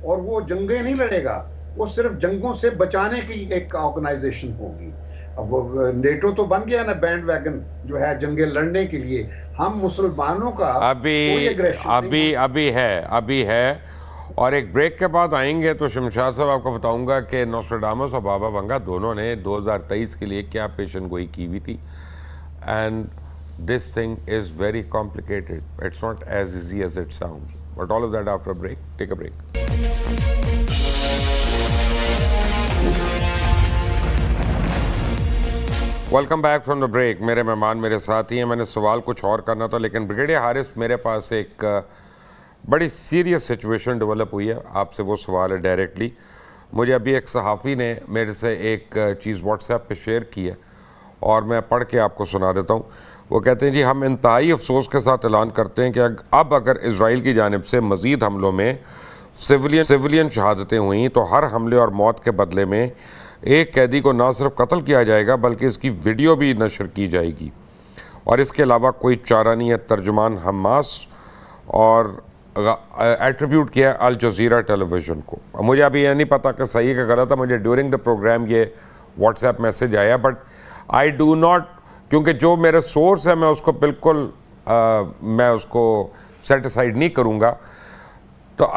اور وہ جنگیں نہیں لڑے گا، وہ صرف جنگوں سے بچانے کی ایک آرگنائزیشن ہوگی. اب وہ نیٹو تو بن گیا نا بینڈ ویگن جو ہے جنگیں لڑنے کے لیے. ہم مسلمانوں کا کوئی ابھی ہے اور ایک بریک کے بعد آئیں گے تو شمشاد صاحب آپ کو بتاؤں گا کہ نوسٹراڈامس اور بابا ونگا دونوں نے 2023 کے لیے کیا پیشن گوئی کی ہوئی تھی. And this thing is very complicated. It's not as easy as it sounds. But all of that after break. Take a break. Welcome back from the break. میرے مہمان میرے ساتھ ہی ہیں. میں نے سوال کچھ اور کرنا تھا لیکن بریگیڈیئر حارث میرے پاس ایک بڑی سیریس سچویشن ڈیولپ ہوئی ہے. آپ سے وہ سوال ہے ڈائریکٹلی. مجھے ابھی ایک صحافی نے میرے سے ایک چیز واٹس ایپ پہ شیئر کی ہے اور میں پڑھ کے آپ کو سنا دیتا ہوں. وہ کہتے ہیں جی ہم انتہائی افسوس کے ساتھ اعلان کرتے ہیں کہ اب اگر اسرائیل کی جانب سے مزید حملوں میں سویلین شہادتیں ہوئیں تو ہر حملے اور موت کے بدلے میں ایک قیدی کو نہ صرف قتل کیا جائے گا بلکہ اس کی ویڈیو بھی نشر کی جائے گی اور اس کے علاوہ کوئی چارہ نہیں ہے. ترجمان حماس اور ایٹریبیوٹ کیا الجزیرہ ٹیلی ویژن کو. مجھے ابھی یہ نہیں پتا کہ صحیح کہ غلط ہے. مجھے ڈیورنگ دا پروگرام یہ واٹس ایپ میسج آیا بٹ آئی ڈو ناٹ, کیونکہ جو میرے سورس ہے میں اس کو بالکل میں اس کو سیٹیسفائڈ نہیں کروں گا. تو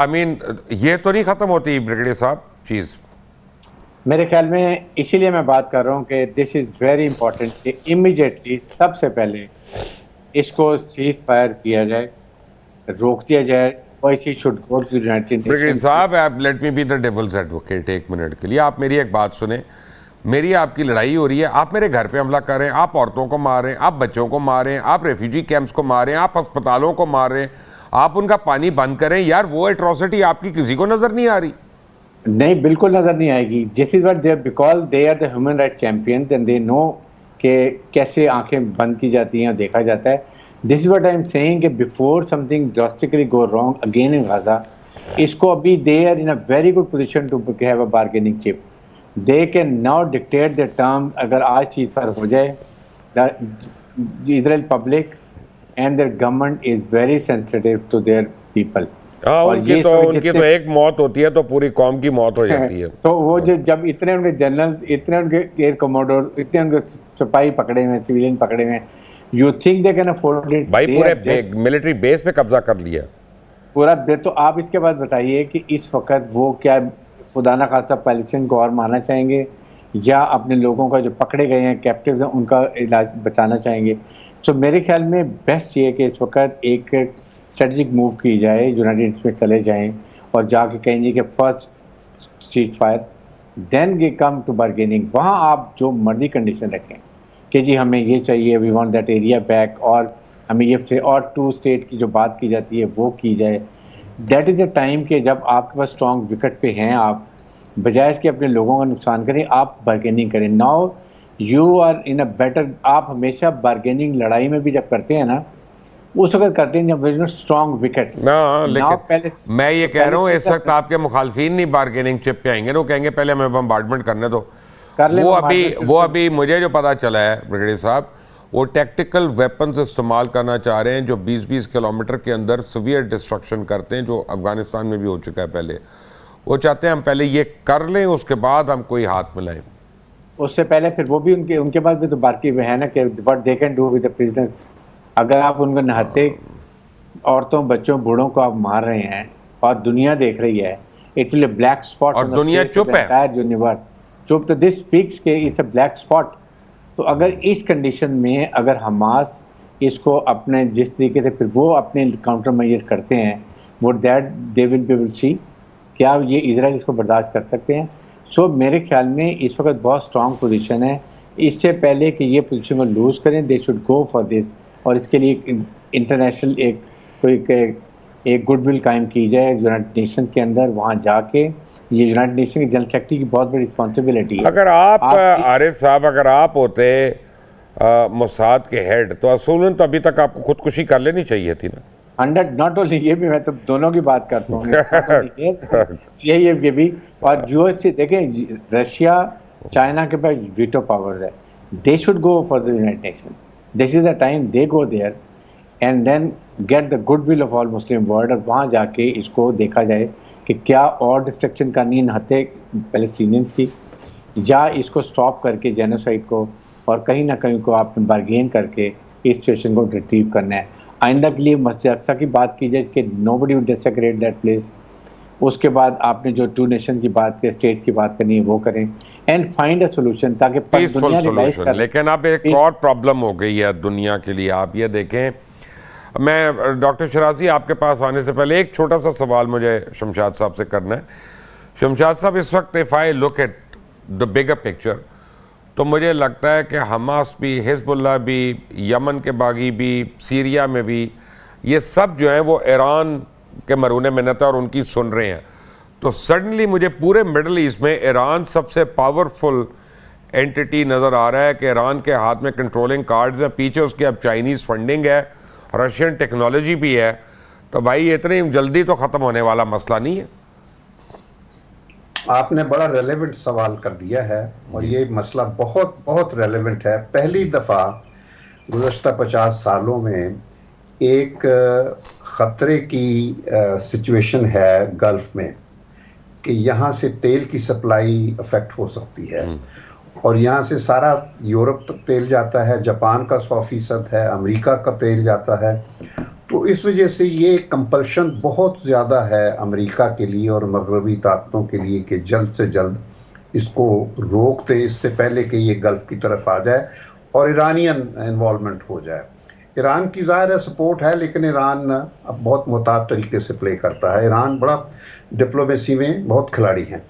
یہ تو نہیں ختم ہوتی بریگیڈیئر صاحب چیز؟ میرے خیال میں اسی لیے میں بات کر رہا ہوں کہ دس از ویری امپورٹنٹ کہ امیڈیٹلی سب سے پہلے اس کو سیز فائر کیا جائے, روک دیا جائے. بریگیڈیئر صاحب let me be the devil's advocate ایک منٹ کے لیے. آپ میری ایک بات سنیں. میری آپ کی لڑائی ہو رہی ہے, آپ میرے گھر پہ حملہ کر رہے ہیں, آپ عورتوں کو مار رہے ہیں, آپ بچوں کو مار رہے ہیں, آپ ریفیوجی کیمپس کو مار رہے ہیں, آپ ہسپتالوں کو مار رہے ہیں, آپ ان کا پانی بند کریں. یار وہ ایٹراسٹی آپ کی کسی کو نظر نہیں آ رہی؟ نہیں, بالکل نظر نہیں آئے گی. This is what they because they are the human rights champions and they know کہ کیسے آنکھیں بند کی جاتی ہیں اور دیکھا جاتا ہے. This is what I am seeing کہ before something drastically go wrong again in Gaza, اس کو ابھی they are in a very good position to have a bargaining chip. They can now dictate the term. اگر آج چیز پر ہو جائے, Israel public and their government is very sensitive to their people. ان کی تو ایک موت ہوتی ہے تو پوری قوم کی موت ہو جاتی ہے. تو وہ جب اتنے ان کے جنرل, اتنے ان کے ایئر کموڈور, اتنے ان کے سپاہی پکڑے ہوئے, سویلین پکڑے ہوئے, you think they can afford it? بھائی پورے ملٹری بیس پہ قبضہ کر لیا پورا. تو آپ اس کے بعد بتائیے کہ اس وقت وہ کیا خدا نہ خواستہ پیلسٹین کو اور مارنا چاہیں گے یا اپنے لوگوں کا جو پکڑے گئے ہیں کیپٹیوز ہیں ان کا علاج بچانا چاہیں گے؟ تو میرے خیال میں بیسٹ یہ ہے کہ اس وقت ایک اسٹریٹجک موو کی جائے, یونائٹیڈ نیشنز میں چلے جائیں اور جا کے کہیں گے کہ فرسٹ سیز فائر دین گے کم ٹو بارگیننگ. وہاں آپ جو مرضی کنڈیشن رکھیں کہ جی ہمیں یہ چاہیے, we want that area back, اور ہمیں یہ اور 2 اسٹیٹ کی جو بات کی جاتی ہے وہ کی جائے. دیٹ از اے ٹائم کہ جب آپ کے پاس اسٹرانگ وکٹ پہ ہیں, آپ بجائے اس کے اپنے لوگوں کا نقصان کریں, آپ بارگیننگ کریں. Now you are in a better. آپ ہمیشہ بارگیننگ لڑائی میں بھی جب کرتے ہیں نا, اس وقت کرتے ہیں جب اسٹرانگ وکٹ. میں یہ کہہ رہا ہوں اس وقت آپ کے مخالفین نہیں بارگیننگ چپ پہ آئیں گے, وہ کہیں گے پہلے ہمیں بمبارڈمنٹ کرنے دو. وہ ابھی مجھے جو پتا چلا ہے بریگیڈیئر صاحب, وہ ٹیکٹیکل ویپنز استعمال کرنا چاہ رہے ہیں جو 20-20 کلومیٹر کے اندر سویئر ڈسٹرکشن کرتے ہیں, جو افغانستان میں بھی ہو چکا ہے پہلے. وہ چاہتے ہیں ہم پہلے یہ کر لیں, اس کے بعد ہم کوئی ہاتھ ملائیں. اس سے پہلے پھر وہ بھی ان کے پاس بھی تو باقی ہے نا کہ what they can do with the prisoners. اگر آپ ان کو نہتے عورتوں, بچوں, بوڑھوں کو آپ مار رہے ہیں اور دنیا دیکھ رہی ہے, it will a black spot اور دنیا چپ ہے, چپ. تو دس اسپیکس کہ اٹس اے بلیک اسپاٹ. تو اگر اس کنڈیشن میں اگر حماس اس کو اپنے جس طریقے سے پھر وہ اپنے کاؤنٹر میئر کرتے ہیں, وہ دیٹ دے ول بی ول سی کیا یہ اسرائیل اس کو برداشت کر سکتے ہیں. سو میرے خیال میں اس وقت بہت اسٹرانگ پوزیشن ہے. اس سے پہلے کہ یہ پوزیشن کو لوز کریں, دے شوڈ گو فار دس. اور اس کے لیے انٹرنیشنل ایک گڈ ول قائم کی جائے یونائٹڈ نیشن کے اندر. وہاں جا کے یہ یونائٹڈ نیشن کی جنرل سیکرٹری کی بہت بڑی رسپانسبلٹی ہے. اگر آپ عارف صاحب اگر آپ ہوتے موساد کے ہیڈ تو اصولاً تو ابھی تک آپ کو خودکشی کر لینی چاہیے تھی نا. 100 ناٹ اونلی یہ بھی, میں تو دونوں کی بات کرتا ہوں CIA کے بھی. اور جو دیکھیں رشیا چائنا کے پاس ویٹو پاور ہے, they should go for the United Nation. This is the time they go there and then get the goodwill of all Muslim world, اور وہاں جا کے اس کو دیکھا جائے کہ کیا اور ڈسٹرکشن کرنی ہے نہتے پیلسٹینینس کی, یا اس کو سٹاپ کر کے جینوسائڈ کو اور کہیں نہ کہیں کو آپ نے بارگین کر کے اس سچویشن کو ریٹریو کرنا ہے. آئندہ کے لیے مسجد اقصیٰ کی بات کی جائے کہ نو بڈی وڈ ڈیسیکریٹ دیٹ پلیس. اس کے بعد آپ نے جو 2 نیشن کی بات کی, اسٹیٹ کی بات کرنی ہے وہ کریں اینڈ فائنڈ اے سولوشن تاکہ پیسفل سولوشن. لیکن اب ایک اور پرابلم ہو گئی ہے دنیا کے لیے. آپ یہ دیکھیں, میں ڈاکٹر شرازی آپ کے پاس آنے سے پہلے ایک چھوٹا سا سوال مجھے شمشاد صاحب سے کرنا ہے. شمشاد صاحب, اس وقت if I look at the bigger picture, تو مجھے لگتا ہے کہ حماس بھی, حزب اللہ بھی, یمن کے باغی بھی, سیریا میں بھی, یہ سب جو ہیں وہ ایران کے مرہون منت ہے اور ان کی سن رہے ہیں. تو سڈنلی مجھے پورے مڈل ایسٹ میں ایران سب سے پاورفل اینٹی نظر آ رہا ہے کہ ایران کے ہاتھ میں کنٹرولنگ کارڈز ہیں, پیچھے اس کے اب چائنیز فنڈنگ ہے, رشین ٹیکنالوجی بھی ہے. تو بھائی اتنی جلدی تو ختم ہونے والا مسئلہ نہیں ہے. آپ نے بڑا ریلیونٹ سوال کر دیا ہے, اور یہ مسئلہ بہت بہت ریلیونٹ ہے. پہلی دفعہ گزشتہ 50 سالوں میں ایک خطرے کی سچویشن ہے گلف میں کہ یہاں سے تیل کی سپلائی افیکٹ ہو سکتی ہے, اور یہاں سے سارا یورپ تک تیل جاتا ہے, جاپان کا 100% ہے, امریکہ کا تیل جاتا ہے. تو اس وجہ سے یہ کمپلشن بہت زیادہ ہے امریکہ کے لیے اور مغربی طاقتوں کے لیے کہ جلد سے جلد اس کو روک دے, اس سے پہلے کہ یہ گلف کی طرف آ جائے اور ایرانین انوالومنٹ ہو جائے. ایران کی ظاہر ہے سپورٹ ہے, لیکن ایران اب بہت محتاط طریقے سے پلے کرتا ہے. ایران بڑا ڈپلومیسی میں بہت کھلاڑی ہیں.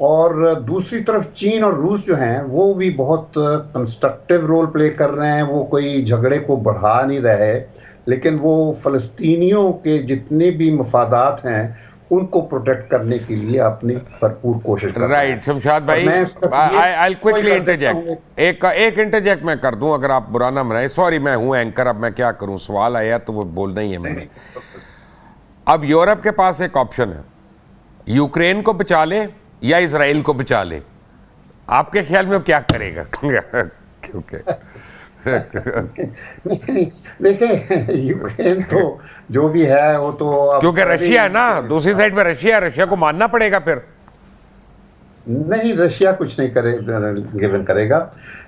اور دوسری طرف چین اور روس جو ہیں وہ بھی بہت کنسٹرکٹیو رول پلے کر رہے ہیں. وہ کوئی جھگڑے کو بڑھا نہیں رہے, لیکن وہ فلسطینیوں کے جتنے بھی مفادات ہیں ان کو پروٹیکٹ کرنے کے لیے اپنی بھرپور کوشش کر رہے ہیں. رائٹ شمشاد بھائی, I'll quickly interject. ایک انٹرجیکٹ میں کر دوں, اگر آپ برا نہ منائیں. سوری, میں ہوں اینکر, اب میں کیا کروں, سوال آیا تو وہ بولنا ہی ہے میں نے. اب یورپ کے پاس ایک آپشن ہے, یوکرین کو بچا لے یا اسرائیل کو بچا لے. آپ کے خیال میں وہ کیا کرے گا؟ کیونکہ دیکھیں یوکرین تو جو بھی ہے وہ تو کیونکہ رشیا ہے نا, دوسری سائڈ پہ رشیا ہے, رشیا کو ماننا پڑے گا. پھر نہیں, رشیا کچھ نہیں گیون کرے گا.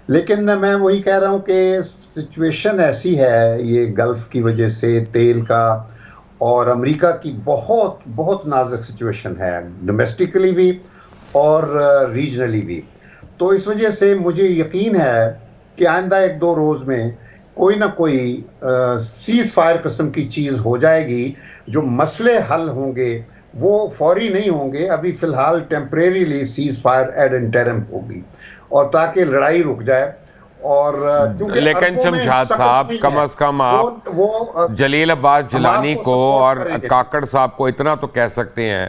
لیکن میں وہی کہہ رہا ہوں کہ سچویشن ایسی ہے یہ گلف کی وجہ سے, تیل کا اور امریکہ کی بہت بہت نازک سچویشن ہے, ڈومیسٹکلی بھی اور ریجنلی بھی. تو اس وجہ سے مجھے یقین ہے کہ آئندہ 1-2 روز میں کوئی نہ کوئی سیز فائر قسم کی چیز ہو جائے گی. جو مسئلے حل ہوں گے وہ فوری نہیں ہوں گے, ابھی فی الحال temporarily ceasefire ad interim ہوگی, اور تاکہ لڑائی رک جائے. اور لیکن شمشاد صاحب کم از کم آپ جلیل عباس جیلانی کو اور کاکڑ صاحب کو اتنا تو کہہ سکتے ہیں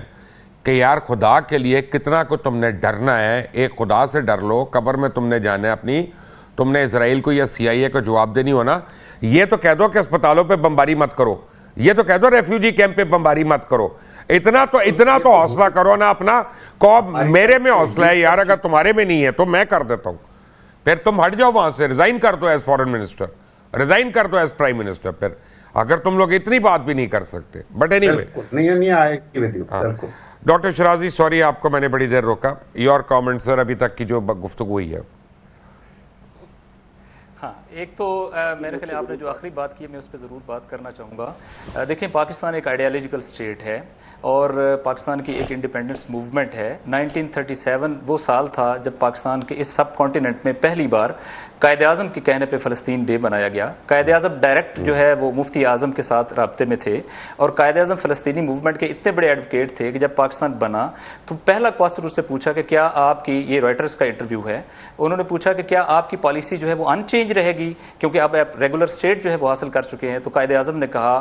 کہ یار خدا کے لیے کتنا کو تم نے ڈرنا ہے, ایک خدا سے ڈر لو. قبر میں تم نے جانا ہے اپنی, تم نے اسرائیل کو یا CIA کو جواب دینی ہونا. یہ تو کہہ دو کہ اسپتالوں پہ بمباری مت کرو, یہ تو کہہ دو ریفیوجی کیمپ پہ بمباری مت کرو. اتنا تو حوصلہ کرو نا اپنا. میرے میں حوصلہ ہے یار, اگر تمہارے میں نہیں ہے تو میں کر دیتا ہوں. پھر تم ہٹ جاؤ وہاں سے, ریزائن کر دو ایز فارن منسٹر, ریزائن کر دو ایز پرائم منسٹر. پھر اگر تم لوگ اتنی بات بھی نہیں کر سکتے. But any way, doctor شرازی sorry آپ کو میں نے بڑی دیر روکا. یور کامنٹ سر ابھی تک کی جو گفتگو ہوئی ہے. ہاں, ایک تو میرے خیال آپ نے جو آخری بات کی ہے میں اس پہ ضرور بات کرنا چاہوں گا. دیکھیں پاکستان ایک آئیڈیالوجیکل اسٹیٹ ہے اور پاکستان کی ایک انڈیپینڈنس موومنٹ ہے. 1937 وہ سال تھا جب پاکستان کے اس سب کانٹیننٹ میں پہلی بار قائد اعظم کے کہنے پہ فلسطین ڈے بنایا گیا. قائد اعظم ڈائریکٹ جو ہے وہ مفتی اعظم کے ساتھ رابطے میں تھے, اور قائد اعظم فلسطینی موومنٹ کے اتنے بڑے ایڈوکیٹ تھے کہ جب پاکستان بنا تو پہلا کوسچن اس سے پوچھا کہ کیا آپ کی, یہ رائٹرز کا انٹرویو ہے, انہوں نے پوچھا کہ کیا آپ کی پالیسی جو ہے وہ ان چینج رہے گی کیونکہ اب آپ ریگولر اسٹیٹ جو ہے وہ حاصل کر چکے ہیں. تو قائد اعظم نے کہا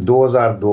2002,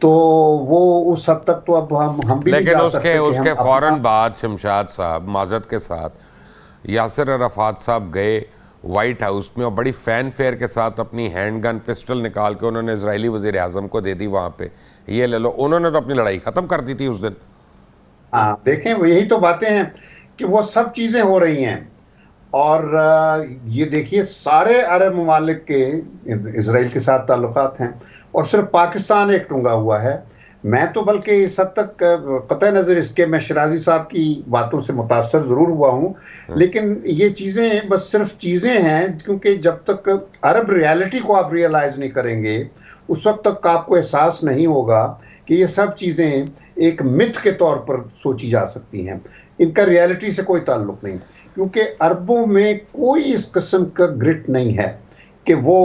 تو وہ اس حد تک تو اب ہم بھی نہیں لیکن جا اس سکتے کے کہ ہم فوراً بعد شمشاد صاحب معذرت کے ساتھ یاسر عرفات صاحب گئے وائٹ ہاؤس میں اور بڑی فین فیئر کے ساتھ اپنی ہینڈ گن پسٹل نکال کے انہوں نے اسرائیلی وزیر اعظم کو دے دی وہاں پہ، یہ لے لو، انہوں نے تو اپنی لڑائی ختم کر دی تھی اس دن. ہاں دیکھیں یہی تو باتیں ہیں کہ وہ سب چیزیں ہو رہی ہیں. اور یہ دیکھیے سارے عرب ممالک کے اسرائیل کے ساتھ تعلقات ہیں اور صرف پاکستان ایک ٹونگا ہوا ہے. میں تو بلکہ اس حد تک قطع نظر اس کے میں شرازی صاحب کی باتوں سے متاثر ضرور ہوا ہوں، لیکن یہ چیزیں بس صرف چیزیں ہیں، کیونکہ جب تک عرب ریالٹی کو آپ ریئلائز نہیں کریں گے اس وقت تک آپ کو احساس نہیں ہوگا کہ یہ سب چیزیں ایک متھ کے طور پر سوچی جا سکتی ہیں. ان کا ریالٹی سے کوئی تعلق نہیں، کیونکہ عربوں میں کوئی اس قسم کا گرٹ نہیں ہے کہ وہ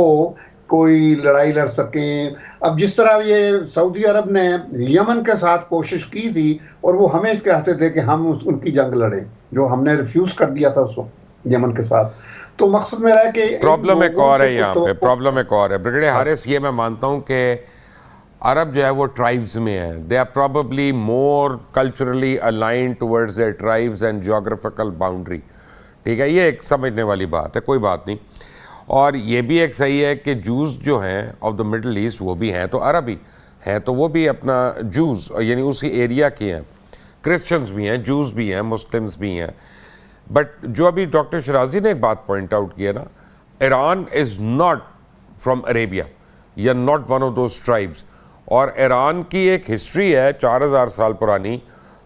کوئی لڑائی لڑ سکیں. اب جس طرح یہ سعودی عرب نے یمن کے ساتھ کوشش کی تھی اور وہ ہمیں کہتے تھے کہ ہم ان کی جنگ لڑیں، جو ہم نے ریفیوز کر دیا تھا اس وقت یمن کے ساتھ. تو مقصد میرا ہے کہ پرابلم ایک اور ہے یہاں پہ، پرابلم ایک اور ہے بریگیڈیئر حارث، یہ میں مانتا ہوں کہ عرب جو ہے وہ ٹرائبز میں ہیں، they are probably more culturally aligned towards their tribes and geographical boundary. ٹھیک ہے، یہ ایک سمجھنے والی بات ہے، کوئی بات نہیں. اور یہ بھی ایک صحیح ہے کہ جوز جو ہیں آف دا مڈل ایسٹ وہ بھی ہیں تو عربی ہیں، تو وہ بھی اپنا جوز یعنی اسی ایریا کے ہیں، کرسچنز بھی ہیں، جوز بھی ہیں، مسلمز بھی ہیں. بٹ جو ابھی ڈاکٹر شرازی نے ایک بات پوائنٹ آؤٹ کیا نا، Iran is not from Arabia یا not one of those tribes. اور ایران کی ایک ہسٹری ہے 4000 سال پرانی،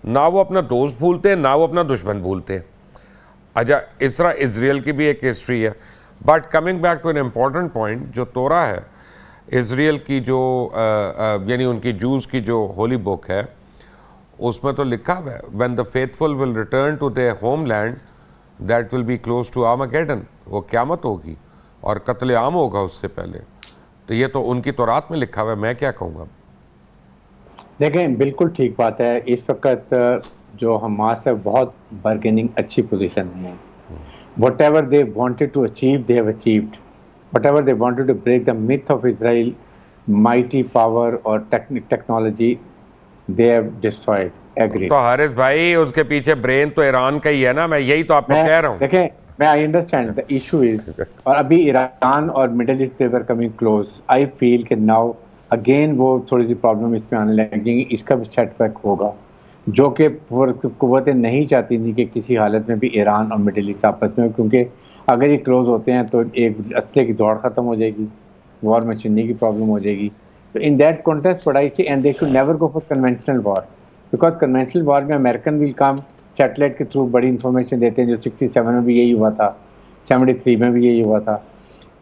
نہ وہ اپنا دوست بھولتے ہیں نہ وہ اپنا دشمن بھولتے ہیں. اچھا اس طرح اسرائیل کی بھی ایک ہسٹری ہے. But coming back to an important point, جو تورا ہے اسرائیل کی، جو یعنی ان کی جوز کی جو ہولی بک ہے، اس میں تو لکھا ہوا ہے when the faithful will return to their homeland that will be close to Armageddon, وہ قیامت ہوگی اور قتل عام ہوگا اس سے پہلے. تو یہ تو ان کی تورات میں لکھا ہوا ہے، میں کیا کہوں گا. دیکھیں بالکل ٹھیک بات ہے. اس وقت جو حماس ہے بہت بارگیننگ اچھی پوزیشن میں ہے. whatever they wanted to achieve they have achieved. whatever they wanted to break the myth of Israel mighty power or technology they have destroyed. Agreed. تو حارث بھائی اس کے پیچھے برین تو ایران کا ہی ہے نا، میں یہی تو آپ کو کہہ رہا ہوں. دیکھیں میں I understand the issue is اور ابھی ایران اور Middle East they were coming close. I feel کہ now again وہ تھوڑی سی پرابلم اس میں آنے لگ جائیں گی، اس کا بھی سیٹ بیک ہوگا، جو کہ قوتیں نہیں چاہتی تھیں کہ کسی حالت میں بھی ایران اور مڈل ایسٹ آپس میں، کیونکہ اگر یہ کلوز ہوتے ہیں تو ایک اسلحے کی دوڑ ختم ہو جائے گی، وار مشینری کی پرابلم ہو جائے گی. تو ان دیٹ کانٹیکسٹ پڑھائی سے and they should never go for conventional war, because conventional war میں امریکن ول کم سیٹلائٹ کے تھرو بڑی انفارمیشن دیتے ہیں، جو 67 میں بھی یہی ہوا تھا، 73 میں بھی یہی ہوا تھا.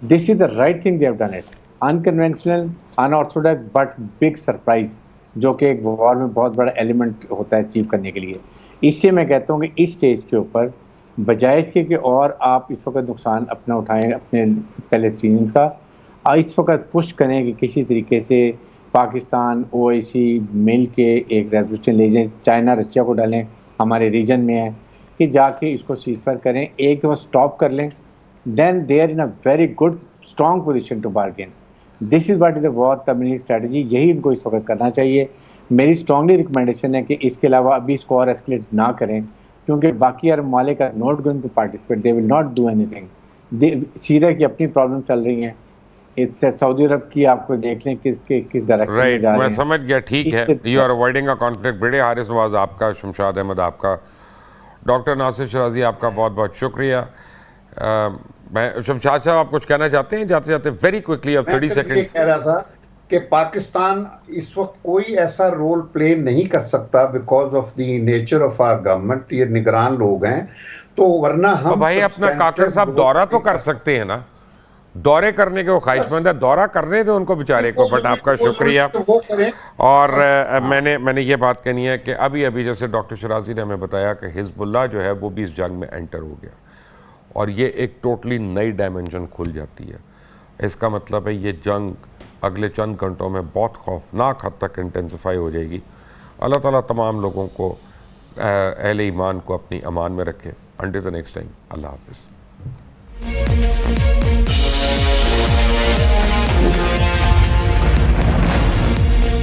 This is the right thing they have done it, unconventional unorthodox but big surprise, جو کہ ایک وار میں بہت بڑا ایلیمنٹ ہوتا ہے اچیو کرنے کے لیے. اس لیے میں کہتا ہوں کہ اس سٹیج کے اوپر بجائے اس کے کہ اور آپ اس وقت نقصان اپنا اٹھائیں اپنے پیلسٹینینز کا، اس وقت پش کریں کہ کسی طریقے سے پاکستان OIC مل کے ایک ریزولوشن لے جائیں، چائنا رشیا کو ڈالیں ہمارے ریجن میں ہے، کہ جا کے اس کو سیز فائر کریں، ایک دفعہ سٹاپ کر لیں، then they are in a very good strong position to bargain. This is what is the war terminating strategy, یہی ان کو اس وقت کرنا چاہیے. میری اسٹرانگلی ریکمنڈیشن ہے کہ اس کے علاوہ ابھی اس کو اور ایسکلیٹ نہ کریں، کیونکہ باقی عرب ممالک are not going to participate, they will not do اینی تھنگ. سیریا کی اپنی پرابلم چل رہی ہیں، سعودی عرب کی آپ کو دیکھ لیں کس ڈائریکشن میں جا رہے ہیں. میں سمجھ گیا، ٹھیک ہے، you are avoiding a conflict. بڑے حارث نواز آپ کا، شمشاد احمد آپ کا، ڈاکٹر ناصر شرازی آپ کا بہت بہت شکریہ. میں شمشاد صاحب آپ کچھ کہنا چاہتے ہیں جاتے جاتے ویری کوئکلی اب 30 سیکنڈز؟ کہہ رہا تھا کہ پاکستان اس وقت کوئی ایسا رول پلے نہیں کر سکتا because of the nature of our government, یہ نگران لوگ ہیں، تو ورنہ ہم بھائی اپنا کاکڑ صاحب دورہ تو کر سکتے ہیں نا، دورے کرنے کے وہ خواہش مند ہے، دورہ کرنے دیں ان کو بیچارے کو. بٹ آپ کا شکریہ. اور میں نے یہ بات کہنی ہے کہ ابھی جیسے ڈاکٹر شرازی نے ہمیں بتایا کہ حزب اللہ جو ہے وہ بھی اس جنگ میں انٹر ہو گیا، اور یہ ایک ٹوٹلی نئی ڈائمنشن کھل جاتی ہے. اس کا مطلب ہے یہ جنگ اگلے چند گھنٹوں میں بہت خوفناک حد تک انٹینسیفائی ہو جائے گی. اللہ تعالیٰ تمام لوگوں کو، اہل ایمان کو اپنی امان میں رکھے. انٹل دی نیکسٹ ٹائم، اللہ حافظ.